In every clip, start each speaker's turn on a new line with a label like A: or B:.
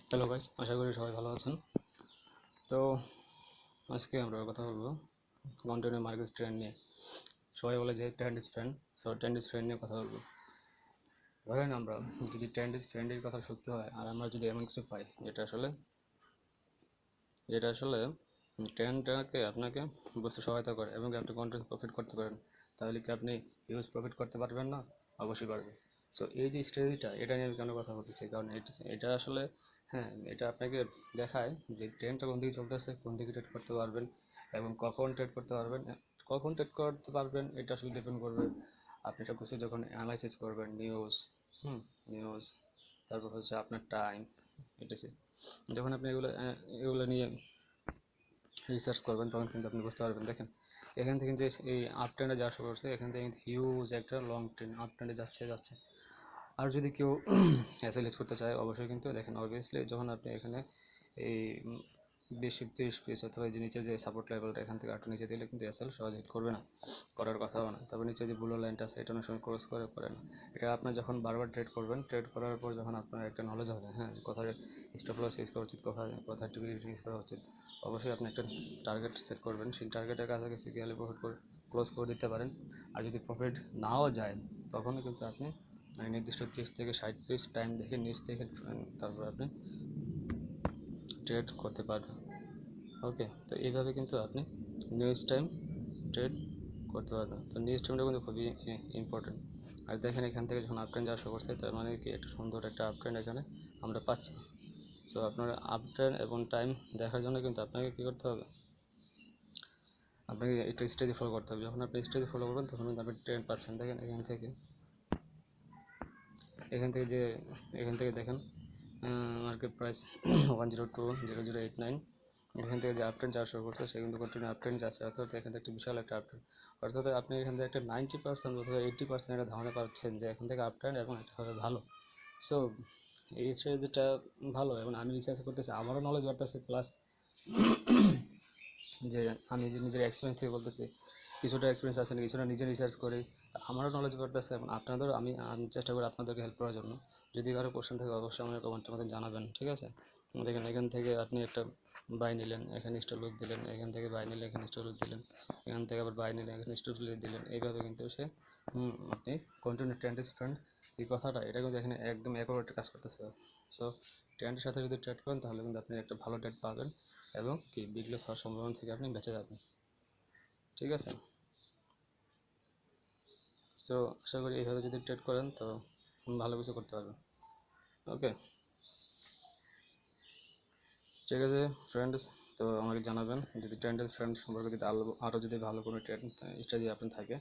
A: Hello guys, আশা করি সবাই ভালো আছেন। তো আজকে আমরা কথা বলবো কন্টিনিউ মার্কেট ট্রেন্ড নিয়ে। সবাই বলে যে trend is friend, so trend is friend নিয়ে কথা বলবো। ধরেন আমরা যদি ট্রেন্ড ইজ ফ্রেন্ডের কথা সত্যি হয় আর আমরা যদি এমন কিছু পাই যেটা আসলে ট্রেন্ডটাকে আপনাকে বুঝতে সহায়তা করে এবং আপনি কন্টিনিউ প্রফিট করতে পারেন, তাহলে কি আপনি হিউজ প্রফিট করতে পারবেন না? অবশ্যই পারবেন। সো এই যে স্ট্র্যাটেজিটা, এটা নিয়ে আমি কেন কথা বলতেছি, কারণ এটা আসলে এটা আপনাকে দেখায় যে ট্রেন্ডটা কোন দিকে চলতেছে, কোন দিকে ট্রেড করতে পারবেন এবং কখন ট্রেড করতে পারবেন। এটা আসলে ডিপেন্ড করবে আপনি সব কিছু যখন অ্যানালাইসিস করবেন, নিউজ, তারপর হচ্ছে আপনার টাইম, এটাছে। যখন আপনি এগুলো নিয়ে রিসার্চ করবেন তখন কিন্তু আপনি বুঝতে পারবেন। দেখেন এখান থেকে যে এই আপ ট্রেন্ডে যাওয়া শুরু করছে, এখান থেকে কিন্তু হিউজ একটা লং ট্রেন্ড আপ ট্রেন্ডে যাচ্ছে। আর যদি কেউ এসএলএস করতে চায় অবশ্যই কিন্তু দেখেন, অবভিয়াসলি যখন আপনি এখানে এই 20-30 পিস অথবা যে নিচে যে সাপোর্ট লেভেলটা, এখান থেকে একটু নিচে দিলে কিন্তু এসএল সহজে হিট করবে না, করার কথাও না। তারপর নিচে যে ব্লু লাইনটা আছে এটা অনেক সময় ক্রস করে না। এটা আপনার যখন বারবার ট্রেড করবেন, ট্রেড করার পর যখন আপনার একটা নলেজ হবে, কোথায় স্টপ লস ইউজ করা উচিত, কোথায় টিকিট ইউজ করা উচিত, অবশ্যই আপনি একটা টার্গেট সেট করবেন। সেই টার্গেটের কাছাকাছি গেলে প্রফিট করে ক্লোজ করে দিতে পারেন। আর যদি প্রফিট নাও যায় তখনও কিন্তু আপনি নির্দিষ্ট 30 থেকে 60 পিস টাইম দেখে নিচ থেকে তারপর আপনি ট্রেড করতে পারবেন। ওকে, তো এইভাবে কিন্তু আপনি নিউজ টাইম ট্রেড করতে পারবেন। তো নিউজ টাইমটা কিন্তু খুবই ইম্পর্টেন্ট। আর দেখেন এখান থেকে যখন আপ ট্রেন্ড যাওয়া শুরু করছে, তার মানে কি একটা সুন্দর একটা আপ ট্রেন্ড এখানে আমরা পাচ্ছি। সো আপনার আপ ট্রেন্ড এবং টাইম দেখার জন্য কিন্তু আপনাকে কী করতে হবে, আপনাকে একটু স্ট্র্যাটেজি ফলো করতে হবে। যখন আপনি স্ট্র্যাটেজি ফলো করবেন তখন কিন্তু আপনি ট্রেন্ড পাচ্ছেন। দেখেন এখান থেকে দেখেন মার্কেট প্রাইস 1020089, এখান থেকে যে আপ ট্রেন্ড যাওয়া শুরু করছে সে কিন্তু কন্টিনিউ আপ ট্রেন্ড যাচ্ছে, অর্থাৎ এখান থেকে একটা বিশাল একটা আপ ট্রেন্ড। অর্থাৎ আপনি এখান থেকে একটা 90% অথবা 80% একটা ধারণা পাচ্ছেন যে এখান থেকে আপ ট্রেন্ড এবং এটা হবে ভালো। সো এই স্ট্র্যাটেজিটা ভালো এবং আমি রিসার্চ করতেছি, আমারও নলেজ বাড়তেছে, প্লাস যে আমি যে নিজের এক্সপিরিয়েন্স থেকে বলতেছি, কিছুটা এক্সপিরিয়েন্স আছে, কিছুটা নিজে রিসার্চ করি, আমারও নলেজ বাড়তেছে এবং আপনাদেরও আমি চেষ্টা করি আপনাদেরকে হেল্প করার জন্য। যদি কারো কোশ্চেন থাকে অবশ্যই আমাকে কমেন্টের মধ্যে জানাবেন, ঠিক আছে? দেখেন এখান থেকে আপনি একটা বাই নিলেন, এখানে স্টপ লস দিলেন, এখান থেকে বাই নিলে এখানে স্টপ লস দিলেন, এখান থেকে আবার বাই নিলে এখানে স্টপ লস দিলেন। এইভাবে কিন্তু আপনি কন্টিনিউ ট্রেন্ড ইজ ফ্রেন্ড, এই কথাটা এটা কিন্তু এখানে একদম অ্যাকুরেট কাজ করতেছে। সো ট্রেন্ডের সাথে যদি ট্রেড করেন তাহলে কিন্তু আপনি একটা ভালো ট্রেড পাবেন এবং কি বিগ লস হওয়ার সম্ভাবনা থেকে আপনি বেঁচে যাবেন, ঠিক আছে? সো আশা করি এইভাবে যদি ট্রেড করেন তো ভালো কিছু করতে পারবেন। ওকে, ঠিক আছে ফ্রেন্ডস, তো আমাকে জানাবেন যদি ট্রেন্ডের ফ্রেন্ড সম্পর্কে যদি আরও যদি ভালো কোনো ট্রেন্ড স্ট্র্যাটেজি আপনার থাকে,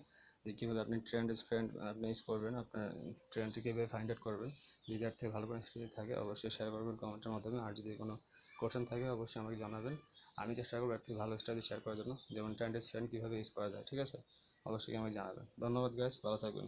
A: যে কীভাবে আপনি ট্রেন্ডের ফ্রেন্ড আপনি ইউজ করবেন, আপনার ট্রেন্ডটি কীভাবে ফাইন্ড আউট করবেন। যদি এর থেকে ভালো কোনো স্ট্র্যাটেজি থাকে অবশ্যই শেয়ার করবেন কমেন্টের মাধ্যমে। আর যদি কোনো কোশ্চেন থাকে অবশ্যই আমাকে জানাবেন, আমি চেষ্টা করবো এর থেকে ভালো স্ট্র্যাটেজি শেয়ার করার জন্য, যেমন ট্রেন্ডের ফ্রেন্ড কীভাবে ইউজ করা যায়, ঠিক আছে? অবশ্যই আমাকে জানাবেন। ধন্যবাদ গাইস, ভালো থাকবেন।